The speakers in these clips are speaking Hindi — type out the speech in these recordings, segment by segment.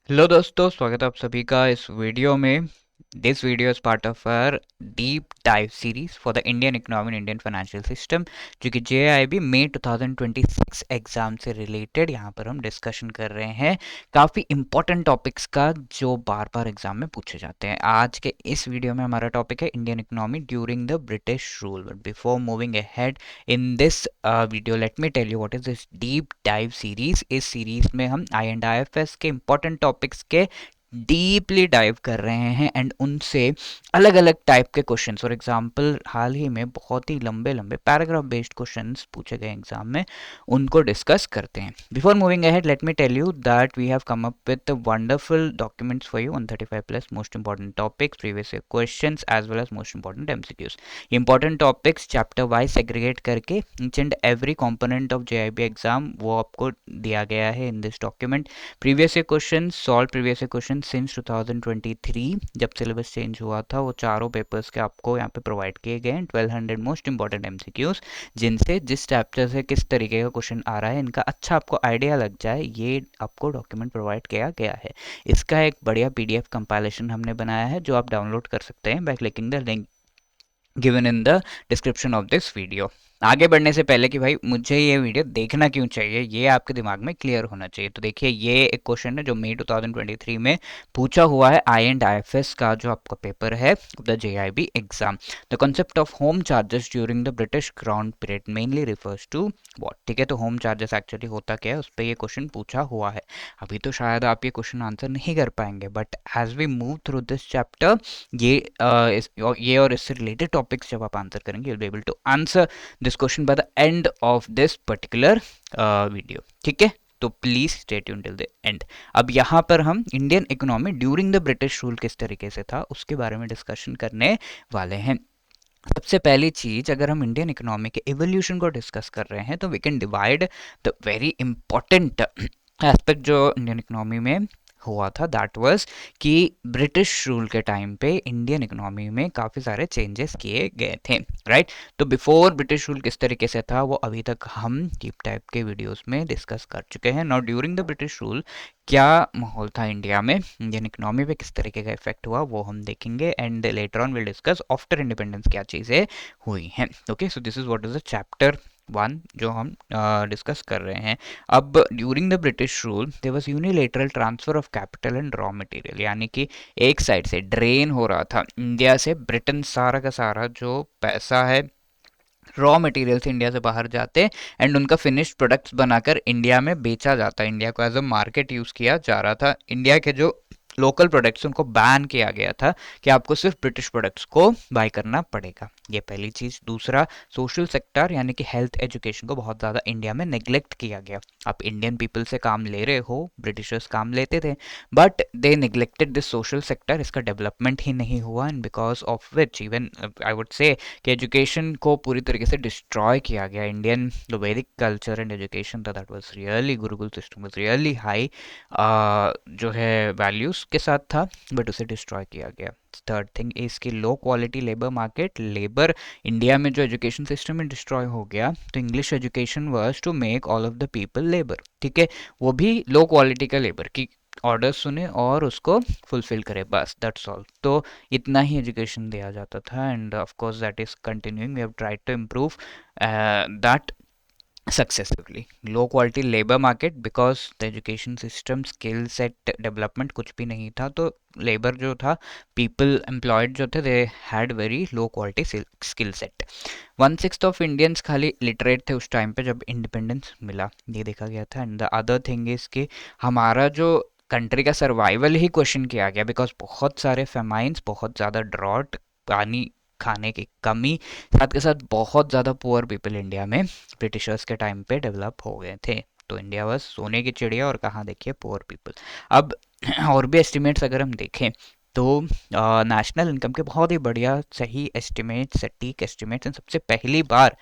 हेलो दोस्तों, स्वागत है आप सभी का इस वीडियो में। This video is part of our deep dive series for the Indian economy and Indian financial system, जो कि जेआईबी मई 2026 एग्जाम से रिलेटेड यहाँ पर हम डिस्कशन कर रहे हैं काफ़ी इंपॉर्टेंट टॉपिक्स का जो बार बार एग्जाम में पूछे जाते हैं। आज के इस वीडियो में हमारा टॉपिक है Indian economy during the British rule. But before moving ahead in this video, let me tell you what is this deep dive series. इस सीरीज में हम I and I F S के इंपॉर्टेंट टॉपिक्स के डीपली डाइव कर रहे हैं एंड उनसे अलग अलग टाइप के क्वेश्चंस और एग्जाम्पल, हाल ही में बहुत ही लंबे लंबे पैराग्राफ बेस्ड क्वेश्चंस पूछे गए एग्जाम में, उनको डिस्कस करते हैं। Before moving ahead, let me tell you that we have come up with wonderful documents for you, 135 plus most important topics, previous year questions as well as most important MCQs. Important topics chapter wise segregate करके each and every component of JAIIB exam वो आपको दिया गया है in this document. Previous year question solve, previous year question since 2023 जब सिलेबस चेंज हुआ था, वो चारों पेपर्स के आपको यहाँ पे प्रोवाइड किए गए हैं। 1200 मोस्ट इंपॉर्टेंट एमसीक्यूज, जिनसे जिस चैप्टर से किस तरीके का क्वेश्चन आ रहा है इनका अच्छा आपको आइडिया लग जाए, ये आपको डॉक्यूमेंट प्रोवाइड किया गया है। इसका एक बढ़िया पीडीएफ कंपाइलेशन हमने बनाया है जो आप डाउनलोड कर सकते हैं by clicking the link given in the description of this video. आगे बढ़ने से पहले कि भाई मुझे ये वीडियो देखना क्यों चाहिए, ये आपके दिमाग में क्लियर होना चाहिए। तो देखिए, ये एक क्वेश्चन है जो मई 2023 में पूछा हुआ है आई एंड आईएफएस का जो आपका पेपर है the JAIIB exam. The concept of home charges during the British crown period mainly refers to what. ठीक है, तो होम चार्जेस एक्चुअली होता क्या है, उस पर ये क्वेश्चन पूछा हुआ है। अभी तो शायद आप ये क्वेश्चन आंसर नहीं कर पाएंगे, but as we move through this chapter, ये और इससे रिलेटेड टॉपिक्स जब आप आंसर करेंगे, you'll be able to answer this question by the end of this particular video। ठीक है, तो please stay tune till the end. अब यहाँ पर हम Indian economy during the British rule किस तरीके से था उसके बारे में डिस्कशन करने वाले हैं। सबसे पहली चीज, अगर हम इंडियन इकोनॉमी के एवोल्यूशन को डिस्कस कर रहे हैं तो we can divide the very important aspect जो इंडियन इकोनॉमी में हुआ था, दैट वाज कि ब्रिटिश रूल के टाइम पे इंडियन इकोनॉमी में काफ़ी सारे चेंजेस किए गए थे, राइट। तो बिफोर ब्रिटिश रूल किस तरीके से था वो अभी तक हम डीप टाइप के वीडियोस में डिस्कस कर चुके हैं। Now during the British rule क्या माहौल था इंडिया में, इंडियन इकोनॉमी पे किस तरीके का इफेक्ट हुआ वो हम देखेंगे and later on will discuss after independence क्या चीज़ें हुई हैं। Okay, so this is what is the chapter one जो हम डिस्कस कर रहे हैं। अब during the British rule there was unilateral transfer of capital and raw material, यानी कि एक साइड से ड्रेन हो रहा था इंडिया से ब्रिटेन, सारा का सारा जो पैसा है रॉ मटेरियल से इंडिया से बाहर जाते एंड उनका फिनिश्ड प्रोडक्ट्स बनाकर इंडिया में बेचा जाता। इंडिया को एज अ मार्केट यूज़ किया जा रहा था। इंडिया के जो लोकल प्रोडक्ट्स उनको बैन किया गया था कि आपको सिर्फ ब्रिटिश प्रोडक्ट्स को बाय करना पड़ेगा। ये पहली चीज़। दूसरा, सोशल सेक्टर यानी कि हेल्थ एजुकेशन को बहुत ज़्यादा इंडिया में नेग्लेक्ट किया गया। आप इंडियन पीपल से काम ले रहे हो, ब्रिटिशर्स काम लेते थे, but they neglected this social sector. इसका डेवलपमेंट ही नहीं हुआ and because of which even I would say कि एजुकेशन को पूरी तरीके से डिस्ट्रॉय किया गया। इंडियन जो वैदिक कल्चर एंड एजुकेशन था, that was really, Gurukul system was really high जो है वैल्यूज़ के साथ था, बट उसे डिस्ट्रॉय किया गया। थर्ड थिंग इज की low quality labour market. Labour India में जो एजुकेशन सिस्टम में डिस्ट्रॉय हो गया, तो English education was to make all of the people labour. ठीक है, वो भी लो क्वालिटी का लेबर की ऑर्डर सुने और उसको फुलफिल करे, बस दैट्स ऑल। तो इतना ही एजुकेशन दिया जाता था and of course that is continuing. We have tried to improve that successively. Low quality labour market because the education system, skill set development कुछ भी नहीं था, तो लेबर जो था, पीपल एम्प्लॉयड जो थे, they had very low quality skill set. 1/6 of Indians खाली लिटरेट थे उस टाइम पे जब इंडिपेंडेंस मिला, ये देखा गया था। And the other thing is कि हमारा जो कंट्री का सर्वाइवल ही क्वेश्चन किया गया, बिकॉज बहुत सारे फेमाइंस, बहुत ज़्यादा ड्रॉट, पानी खाने की कमी, साथ के साथ बहुत ज़्यादा पुअर पीपल इंडिया में ब्रिटिशर्स के टाइम पे डेवलप हो गए थे। तो इंडिया बस सोने की चिड़िया, और कहाँ देखिए पुअर पीपल। अब और भी एस्टिमेट्स अगर हम देखें तो नेशनल इनकम के बहुत ही बढ़िया सही एस्टिमेट, सटीक एस्टिमेट्स, सबसे पहली बार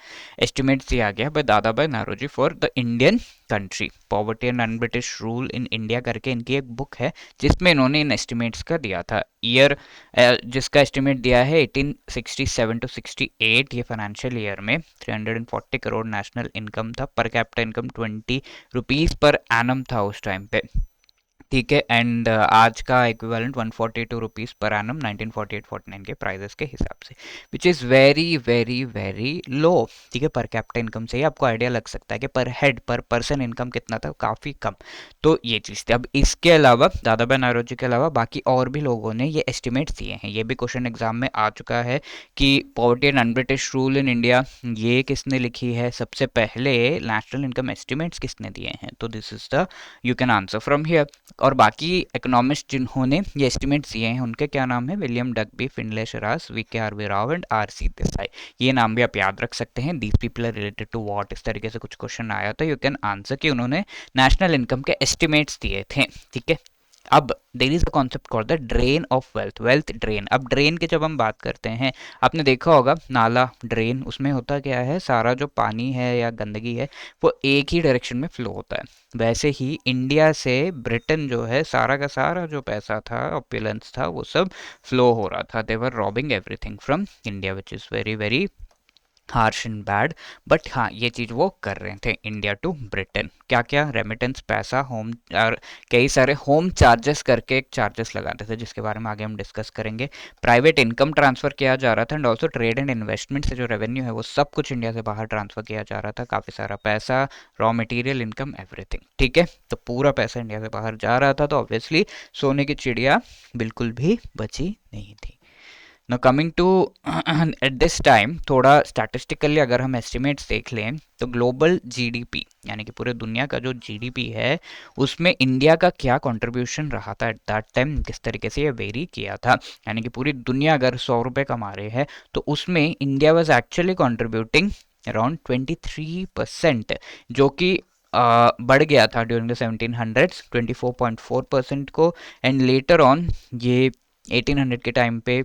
एस्टिमेट्स दिया गया by Dadabhai Naoroji for the Indian country. Poverty and un British rule in India करके इनकी एक बुक है जिसमें इन्होंने इन एस्टिमेट्स का दिया था ईयर, जिसका एस्टिमेट दिया है 1867 टू 68। ये फाइनेंशियल ईयर में 340 करोड़ नेशनल इनकम था। पर capita income 20 rupees per annum था उस टाइम पे। ठीक है। एंड आज का इक्विवेलेंट 142 रुपीज़ पर एनम 1948-49 के प्राइजेस के हिसाब से, विच is very very very low. ठीक है, पर कैपिटा इनकम से ही आपको आइडिया लग सकता है कि पर हेड पर पर्सन इनकम कितना था, काफ़ी कम। तो ये चीज़ थी। अब इसके अलावा दादा भाई नौरोजी के अलावा बाकी और भी लोगों ने ये एस्टिमेट्स दिए हैं। ये भी क्वेश्चन एग्जाम में आ चुका है कि poverty and un-British rule in India, ये किसने लिखी है, सबसे पहले नेशनल इनकम एस्टिमेट्स किसने दिए हैं। तो this is the, you can answer from here. और बाकी इकोनॉमिस्ट जिन्होंने ये एस्टिमेट्स दिए हैं उनके क्या नाम है, William Digby, Findlay Shirras, V K R V Rao and R C Desai. ये नाम भी आप याद रख सकते हैं। These people are related to what, इस तरीके से कुछ क्वेश्चन आया तो यू कैन आंसर कि उन्होंने नेशनल इनकम के एस्टिमेट्स दिए थे। ठीक है। अब there is a concept called the drain of wealth, wealth drain. अब ड्रेन की जब हम बात करते हैं, आपने देखा होगा नाला ड्रेन, उसमें होता क्या है, सारा जो पानी है या गंदगी है वो एक ही डायरेक्शन में फ्लो होता है। वैसे ही इंडिया से ब्रिटेन जो है, सारा का सारा जो पैसा था, ऑपुलेंस था, वो सब फ्लो हो रहा था। They were robbing everything from India, which is very very harsh and bad. But हाँ, ये चीज़ वो कर रहे थे इंडिया टू ब्रिटेन। क्या क्या, रेमिटेंस, पैसा, होम, और कई सारे होम चार्जेस करके एक चार्जेस लगाते थे जिसके बारे में आगे हम डिस्कस करेंगे। प्राइवेट इनकम ट्रांसफ़र किया जा रहा था and also trade and investment से जो रेवेन्यू है वो सब कुछ इंडिया से बाहर ट्रांसफ़र किया जा रहा था। काफ़ी सारा पैसा, रॉ मटेरियल, इनकम, एवरीथिंग। ठीक है, तो पूरा पैसा इंडिया से बाहर जा रहा था, तो ऑब्वियसली सोने की चिड़िया बिल्कुल भी बची नहीं थी। Now coming to at this time, थोड़ा स्टैटिस्टिकली अगर हम एस्टिमेट्स देख लें तो ग्लोबल जीडीपी, यानी कि पूरे दुनिया का जो जीडीपी है उसमें इंडिया का क्या कंट्रीब्यूशन रहा था एट दैट टाइम, किस तरीके से ये वेरी किया था। यानी कि पूरी दुनिया अगर 100 रुपये कमा रहे हैं तो उसमें India was actually contributing around 23%, जो कि बढ़ गया था ड्यूरिंग द 1700s 24.4% को। एंड लेटर ऑन ये 1800 के टाइम पे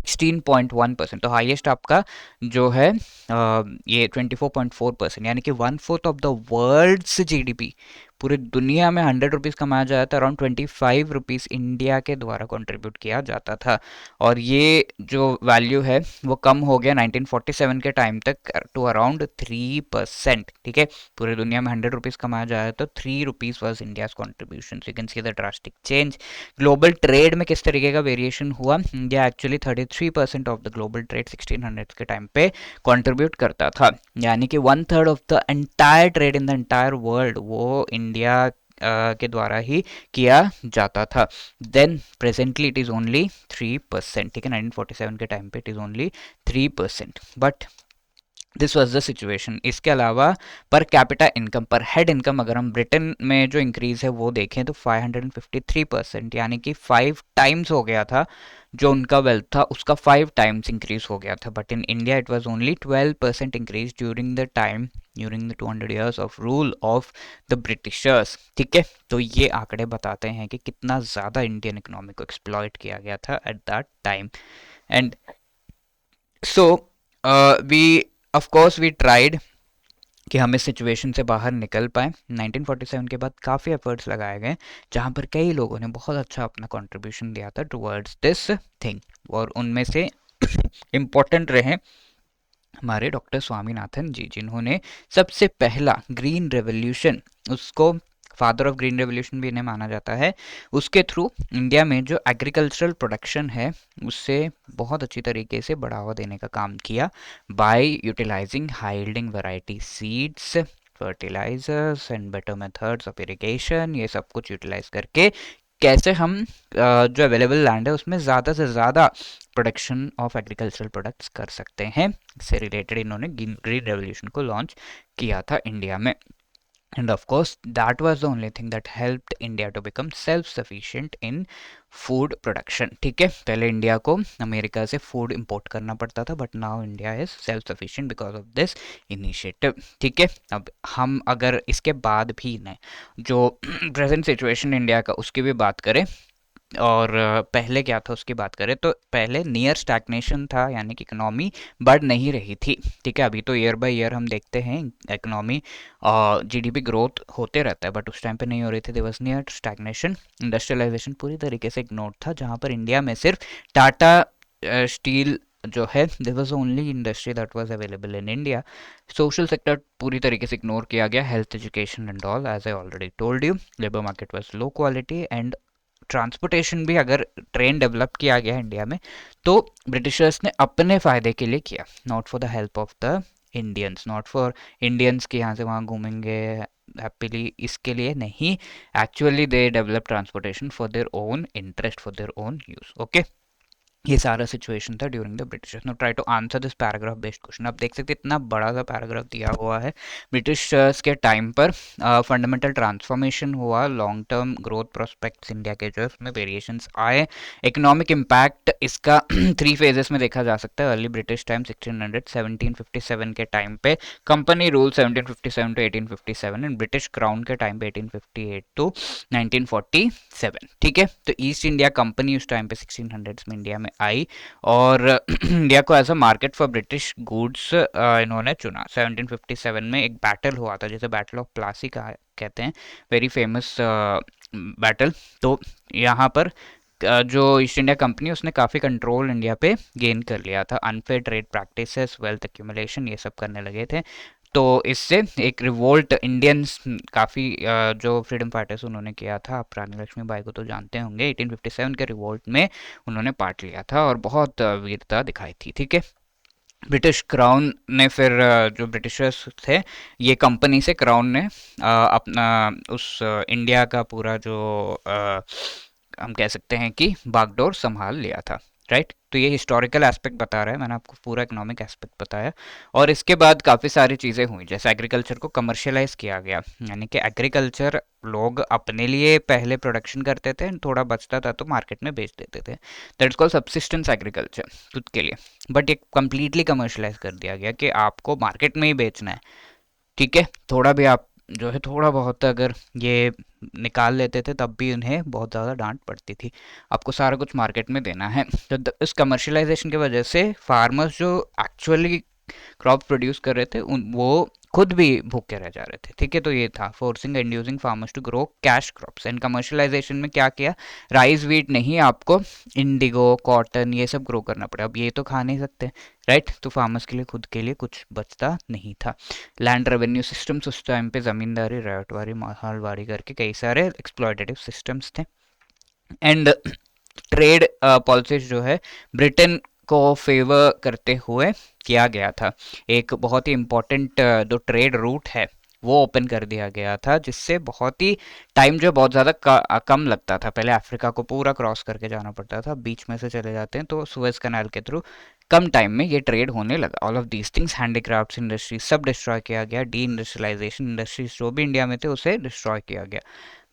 16.1%, तो हाईएस्ट आपका जो है ये 24.4%, यानी कि 1/4 ऑफ द वर्ल्ड्स जीडीपी, पूरी दुनिया में 100 रुपीज़ कमाया जाता था, अराउंड 25 रुपीज़ इंडिया के द्वारा कंट्रीब्यूट किया जाता था। और ये जो वैल्यू है वो कम हो गया 1947 के टाइम तक टू अराउंड 3%। ठीक है, पूरी दुनिया में 100 रुपीज़ कमाया जाए तो 3 rupees was India's contribution. You can see the drastic change. Global trade में किस तरीके का वेरिएशन हुआ, India actually 33% of the global trade 1600 के टाइम पे कंट्रीब्यूट करता था, यानी कि 1/3 of the entire trade in the entire world वो इंडिया के द्वारा ही किया जाता था। Then presently it is only 3%। ठीक है, 1947 के टाइम पे it is only 3%, but this was the situation. इसके अलावा per capita income, per head income, अगर हम ब्रिटेन में जो इंक्रीज है वो देखें तो 553%, यानी कि 5 टाइम्स हो गया था। जो उनका वेल्थ था उसका 5 टाइम्स इंक्रीज हो गया था। But in India it was only 12% increase during the time, during the 200 years of rule of the Britishers. ठीक है, तो ये आंकड़े बताते हैं कि कितना ज़्यादा इंडियन इकोनॉमी को एक्सप्लॉइट किया गया था at that time. And so we, of course we tried कि हम इस सिचुएशन से बाहर निकल पाएँ। 1947 के बाद काफ़ी एफर्ट्स लगाए गए जहाँ पर कई लोगों ने बहुत अच्छा अपना कंट्रीब्यूशन दिया था टुवर्ड्स दिस थिंग, और उनमें से इम्पोर्टेंट रहे हमारे डॉक्टर स्वामीनाथन जी, जिन्होंने सबसे पहला ग्रीन रेवोल्यूशन, उसको फादर ऑफ ग्रीन रेवोल्यूशन भी इन्हें माना जाता है, उसके थ्रू इंडिया में जो एग्रीकल्चरल प्रोडक्शन है उससे बहुत अच्छी तरीके से बढ़ावा देने का काम किया, by utilising high yielding variety seeds, fertilisers and better methods of irrigation. ये सब कुछ यूटिलाइज करके कैसे हम जो अवेलेबल लैंड है उसमें ज़्यादा से ज़्यादा प्रोडक्शन ऑफ एग्रीकल्चरल प्रोडक्ट्स कर सकते हैं, इससे रिलेटेड इन्होंने ग्रीन रेवोल्यूशन को लॉन्च किया था इंडिया में। And of course, that was the only thing that helped India to become self-sufficient in food production. ठीक है, पहले इंडिया को अमेरिका से फूड इंपोर्ट करना पड़ता था, but now India is self sufficient because of this initiative. ठीक है, अब हम अगर इसके बाद भी न जो प्रेजेंट सिचुएशन इंडिया का उसकी भी बात करें और पहले क्या था उसकी बात करें तो पहले नियर स्टैग्नेशन था, यानी कि इकोनॉमी बढ़ नहीं रही थी। ठीक है, अभी तो ईयर बाय ईयर हम देखते हैं इकोनॉमी जीडीपी ग्रोथ होते रहता है, बट उस टाइम पे नहीं हो रही थी, there was near stagnation. Industrialisation पूरी तरीके से इग्नोर था, जहाँ पर इंडिया में सिर्फ टाटा स्टील जो है this was only industry that was available in India. Social sector पूरी तरीके से इग्नोर किया गया, health, education and all, as I already told you. Labour market was low quality and transportation भी अगर ट्रेन डेवलप किया गया इंडिया में तो ब्रिटिशर्स ने अपने फ़ायदे के लिए किया, not for the help of the Indians, not for Indians के यहाँ से वहाँ घूमेंगे हैप्पीली, इसके लिए नहीं। Actually they develop transportation for their own interest, for their own use. Okay, ये सारा सिचुएशन था during the Britishers. Now try to answer this paragraph based question. आप देख सकते हैं इतना बड़ा सा पैराग्राफ दिया हुआ है। ब्रिटिशर्स के टाइम पर फंडामेंटल ट्रांसफॉर्मेशन हुआ, long term growth prospects India के जो है उसमें वेरिएशंस आए, इकोनॉमिक इम्पैक्ट इसका थ्री फेजेस में देखा जा सकता है। अर्ली ब्रिटिश टाइम 1600 1757 के टाइम पे, company rule 1757 to 1857 and British crown के टाइम पे 1858 टू 1947। ठीक है, तो ईस्ट इंडिया कंपनी उस टाइम पे 1600s में इंडिया में आई और इंडिया को as a market for British goods इन्होंने चुना। 1757 में एक बैटल हुआ था जिसे बैटल ऑफ प्लासी कहा कहते हैं, वेरी फेमस बैटल। तो यहाँ पर जो ईस्ट इंडिया कंपनी उसने काफ़ी कंट्रोल इंडिया पे गेन कर लिया था। Unfair trade practices, wealth accumulation, ये सब करने लगे थे। तो इससे एक रिवोल्ट इंडियंस काफ़ी जो फ्रीडम फाइटर्स उन्होंने किया था, आप रानी लक्ष्मीबाई को तो जानते होंगे, 1857 के रिवोल्ट में उन्होंने पार्ट लिया था और बहुत वीरता दिखाई थी। ठीक है, ब्रिटिश क्राउन ने फिर जो ब्रिटिशर्स थे, ये कंपनी से क्राउन ने अपना उस इंडिया का पूरा जो हम कह सकते हैं कि बागडोर संभाल लिया था। राइट, तो ये हिस्टोरिकल एस्पेक्ट बता रहा है, मैंने आपको पूरा इकोनॉमिक एस्पेक्ट बताया। और इसके बाद काफ़ी सारी चीज़ें हुई, जैसे एग्रीकल्चर को कमर्शियलाइज किया गया, यानी कि एग्रीकल्चर लोग अपने लिए पहले प्रोडक्शन करते थे, थोड़ा बचता था तो मार्केट में बेच देते थे। दैट्स कॉल्ड सब्सिस्टेंस एग्रीकल्चर, खुद के लिए। बट ये कम्प्लीटली कमर्शलाइज कर दिया गया कि आपको मार्केट में ही बेचना है। ठीक है, थोड़ा भी आप जो है थोड़ा बहुत अगर ये निकाल लेते थे तब भी उन्हें बहुत ज़्यादा डांट पड़ती थी, आपको सारा कुछ मार्केट में देना है। तो इस कमर्शलाइजेशन की वजह से फार्मर्स जो एक्चुअली क्रॉप प्रोड्यूस कर रहे थे उन वो खुद भी भूखे रह जा रहे थे। ठीक है, तो ये था forcing inducing farmers to grow cash crops. And commercialization में क्या किया, राइस वीट नहीं, आपको इंडिगो, कॉटन, ये सब ग्रो करना पड़ा। अब ये तो खा नहीं सकते, राइट, तो फार्मर्स के लिए खुद के लिए कुछ बचता नहीं था। लैंड रेवेन्यू सिस्टम्स उस टाइम पे ज़मींदारी, रैयतवारी, माहलवारी करके कई सारे एक्सप्लॉयटेटिव सिस्टम्स थे। एंड ट्रेड पॉलिसीज जो है ब्रिटेन को फेवर करते हुए किया गया था। एक बहुत ही इम्पोर्टेंट जो ट्रेड रूट है वो ओपन कर दिया गया था, जिससे बहुत ही टाइम जो बहुत ज़्यादा कम लगता था। पहले अफ्रीका को पूरा क्रॉस करके जाना पड़ता था, बीच में से चले जाते हैं तो सुएज कनाल के थ्रू कम टाइम में ये ट्रेड होने लगा। All of these things, handicrafts industry सब डिस्ट्रॉय किया गया, डी इंडस्ट्रियलाइजेशन, इंडस्ट्रीज जो भी इंडिया में थे उसे डिस्ट्रॉय किया गया।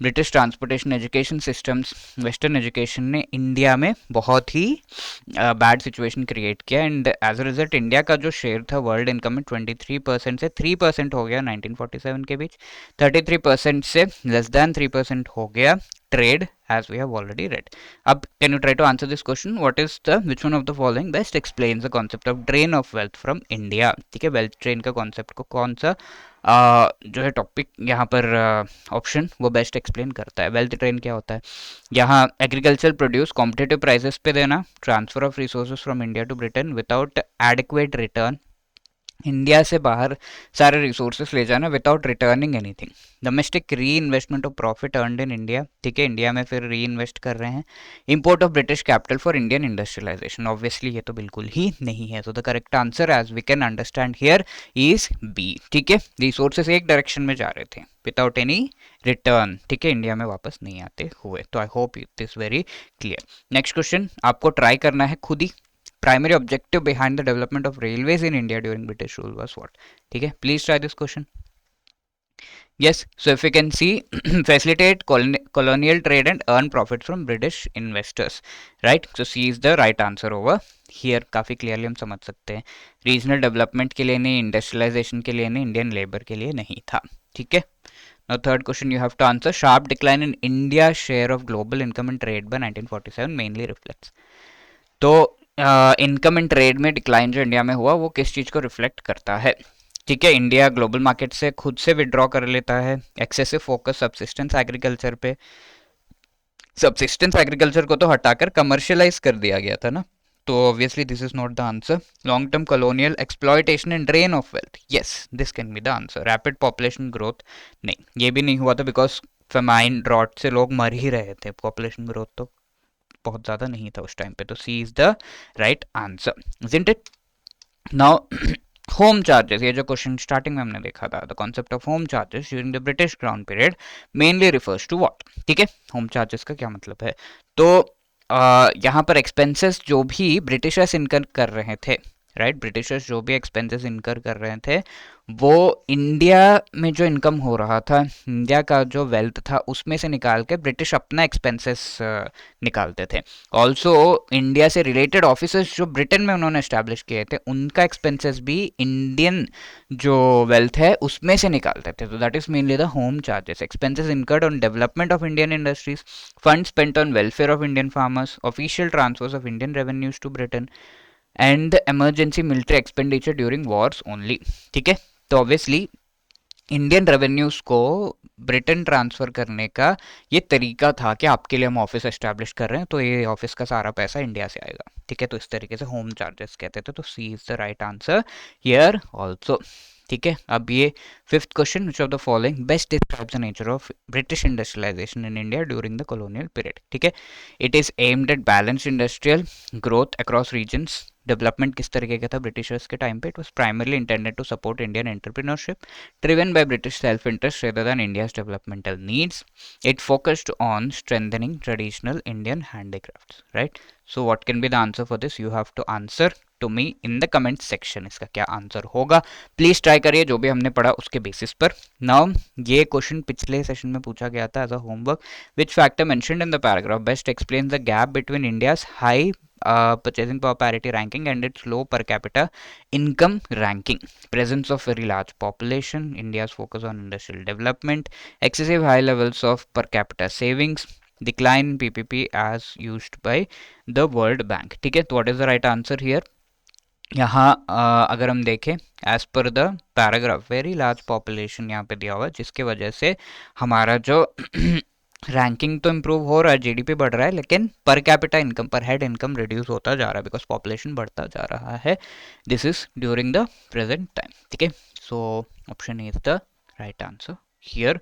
British transportation, education systems, western education ने इंडिया में बहुत ही बैड सिचुएशन क्रिएट किया। And as a result India का जो शेयर था वर्ल्ड इनकम में 23% से 3% हो गया 1947 के बीच, 33% से लेस देन 3% हो गया trade, as we have already read. अब can you try to answer this question? What is the which one of the following best explains the concept of drain of wealth from India? ठीक है, वेल्थ ड्रेन का कॉन्सेप्ट को कौन सा जो है टॉपिक यहाँ पर ऑप्शन वो बेस्ट एक्सप्लेन करता है। वेल्थ ड्रेन क्या होता है, यहाँ एग्रीकल्चर प्रोड्यूस कॉम्पिटिटिव प्राइसेस पे देना, transfer of resources from India to Britain without adequate return, India से बाहर सारे रिसोर्सेस ले जाना without returning anything, domestic reinvestment of profit earned in India. ठीक है, इंडिया में फिर री इन्वेस्ट कर रहे हैं, import of British capital for Indian industrialization. Obviously ये तो बिल्कुल ही नहीं है, तो the correct answer as we can understand here is B. ठीक है, रिसोर्सेस एक डायरेक्शन में जा रहे थे विदाउट एनी रिटर्न। ठीक है, इंडिया में वापस नहीं आते हुए। तो I hope it is very clear. Next question आपको ट्राई करना है खुद ही। Primary objective behind the development of railways in India during British rule was what? ठीक है, please try this question. Yes, so if you can see, facilitate colonial trade and earn profit from British investors, right? So C is the right answer over here. काफ़ी clearly हम समझ सकते हैं, रीजनल डेवलपमेंट के लिए नहीं, इंडस्ट्रियलाइजेशन के लिए नहीं, इंडियन लेबर के लिए नहीं था। ठीक है, now third question you have to answer, sharp decline in India share of global income and trade by 1947 mainly reflects। तो इनकम एंड ट्रेड में डिक्लाइन जो इंडिया में हुआ वो किस चीज़ को रिफ्लेक्ट करता है? ठीक है, इंडिया ग्लोबल मार्केट से खुद से विड्रॉ कर लेता है, एक्सेसिव फोकस सब्सिस्टेंस एग्रीकल्चर पे, सब्सिस्टेंस एग्रीकल्चर को तो हटाकर कमर्शियलाइज कर दिया गया था ना, तो obviously this is not the answer. Long term colonial exploitation and drain of wealth, yes this can be the answer. Rapid population growth, नहीं ये भी नहीं हुआ था बिकॉज फेमाइन ड्रॉट से लोग मर ही रहे थे. पॉपुलेशन ग्रोथ तो बहुत ज़्यादा नहीं था उस टाइम पे. तो C is the right answer, isn't it? Now home charges, ये जो क्वेश्चन स्टार्टिंग में हमने देखा था, the concept of home charges during the British crown period mainly refers to what. ठीक है, होम चार्जेस का क्या मतलब है? तो यहाँ पर एक्सपेंसेस जो भी ब्रिटिशर्स इनकर कर रहे थे, राइट, ब्रिटिशर्स जो भी एक्सपेंसेस इनकर कर रहे थे वो इंडिया में जो इनकम हो रहा था, इंडिया का जो वेल्थ था उसमें से निकाल के ब्रिटिश अपना एक्सपेंसेस निकालते थे. ऑल्सो इंडिया से रिलेटेड ऑफिसर्स जो ब्रिटेन में उन्होंने एस्टैब्लिश किए थे उनका एक्सपेंसेस भी इंडियन जो वेल्थ है उसमें से निकालते थे. तो that is mainly the home charges. Expenses incurred on development of Indian industries, fund spent on welfare of Indian farmers, official transfers of Indian revenues to Britain and emergency military expenditure during wars only. ठीक है, तो ऑब्वियसली इंडियन रेवेन्यूज को ब्रिटेन ट्रांसफर करने का ये तरीका था कि आपके लिए हम ऑफिस एस्टैब्लिश कर रहे हैं तो ये ऑफिस का सारा पैसा इंडिया से आएगा. ठीक है, तो इस तरीके से होम चार्जेस कहते थे. तो C is the right answer here also. ठीक है, अब ये fifth question, which of the following best describes the nature of British industrialisation in India during the colonial period. ठीक है, it is aimed at balance industrial growth across regions. Development किस तरीके का था ब्रिटिशर्स के टाइम पे? It was primarily intended to support Indian entrepreneurship driven by British self-interest rather than India's developmental needs. It focused on strengthening traditional Indian handicrafts, right? So what can be the answer for this? You have to answer to me in the comment section. इसका क्या आंसर होगा प्लीज ट्राई करिए जो भी हमने पढ़ा उसके बेसिस पर. नाउ ये क्वेश्चन पिछले सेशन में पूछा गया था as a homework. Which factor mentioned in the paragraph best explains the gap between India's high purchasing power parity ranking and its low per capita income ranking? Presence of very large population, India's focus on industrial development, excessive high levels of per capita savings, decline in PPP as used by the World Bank. ठीक है, तो what is the right answer here? यहाँ अगर हम देखें as per the paragraph very large population यहाँ पे दिया हुआ है जिसके वजह से हमारा जो रैंकिंग तो इम्प्रूव हो रहा है, जीडीपी बढ़ रहा है, लेकिन पर capita income, per head income reduce होता जा रहा है बिकॉज पॉपुलेशन बढ़ता जा रहा है. This is during the present time. ठीक है, so option is the right answer here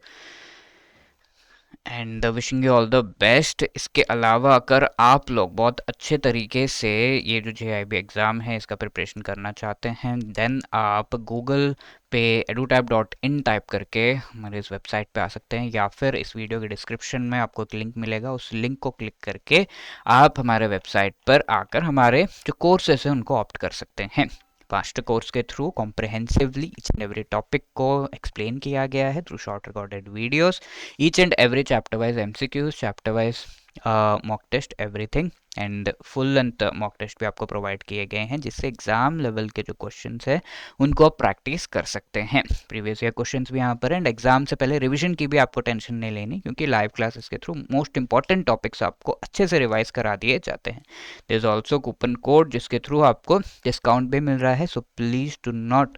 and wishing you all the best. इसके अलावा अगर आप लोग बहुत अच्छे तरीके से ये जो JIB एग्ज़ाम है इसका प्रिपरेशन करना चाहते हैं देन आप गूगल पे edutap.in टाइप करके हमारे इस वेबसाइट पे आ सकते हैं, या फिर इस वीडियो के डिस्क्रिप्शन में आपको एक लिंक मिलेगा, उस लिंक को क्लिक करके आप हमारे वेबसाइट पर आकर हमारे जो कोर्सेस हैं उनको ऑप्ट कर सकते हैं. मास्टर कोर्स के through comprehensively each and every topic को एक्सप्लेन किया गया है through short recorded videos, each and every chapter wise MCQs, chapter wise mock test, everything and full length mock test भी आपको प्रोवाइड किए गए हैं जिससे एग्जाम लेवल के जो क्वेश्चंस है उनको आप प्रैक्टिस कर सकते हैं. प्रीवियस ईयर क्वेश्चंस भी यहाँ पर एंड एग्जाम से पहले रिवीजन की भी आपको टेंशन नहीं लेनी क्योंकि लाइव क्लासेस के थ्रू मोस्ट इंपॉर्टेंट टॉपिक्स आपको अच्छे से रिवाइज करा दिए जाते हैं. There is also coupon code जिसके थ्रू आपको डिस्काउंट भी मिल रहा है, so please do not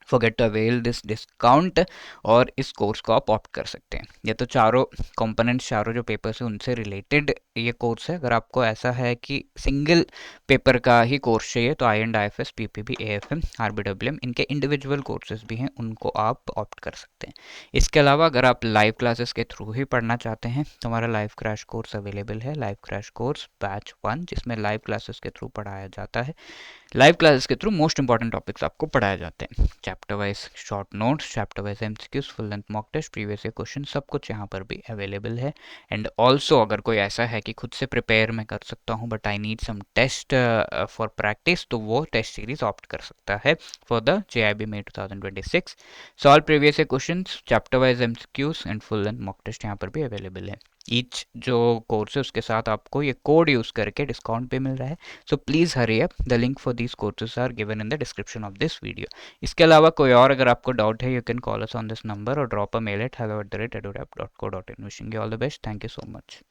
forget to avail this discount और इस कोर्स को आप ऑप्ट कर सकते हैं. ये तो चारों कंपोनेंट्स, चारों जो पेपर्स हैं उनसे रिलेटेड ये कोर्स है. अगर आपको ऐसा है कि सिंगल पेपर का ही कोर्स चाहिए तो IAND IFS PPB AFM RBWM इनके इंडिविजुअल कोर्सेज भी हैं, उनको आप ऑप्ट कर सकते हैं. इसके अलावा अगर आप लाइव क्लासेस के थ्रू ही पढ़ना चाहते हैं तो हमारा लाइव क्रैश कोर्स अवेलेबल है, लाइव क्रैश कोर्स बैच 1, जिसमें लाइव क्लासेस के थ्रू पढ़ाया जाता है. लाइव क्लासेस के थ्रू मोस्ट इंपॉर्टेंट टॉपिक्स आपको पढ़ाए जाते हैं, chapter wise short notes, chapter wise MCQs, full length mock test, previous year question, सब कुछ यहाँ पर भी अवेलेबल है. एंड ऑल्सो अगर कोई ऐसा है कि खुद से प्रिपेयर मैं कर सकता हूँ but I need some test for practice, तो वो टेस्ट सीरीज ऑप्ट कर सकता है for the JIB May 2026. Solve previous year question, chapter wise MCQs and full length mock test यहाँ पर भी अवेलेबल है. ईच जो कोर्स है उसके साथ आपको ये कोड यूज करके डिस्काउंट भी मिल रहा है, so please hurry up. The link for these courses are given in the description of this video. इसके अलावा कोई और अगर आपको डाउट है you can call us on this number और drop a mail at hello@edutap.co.in. Wishing you all the best. Thank you so much.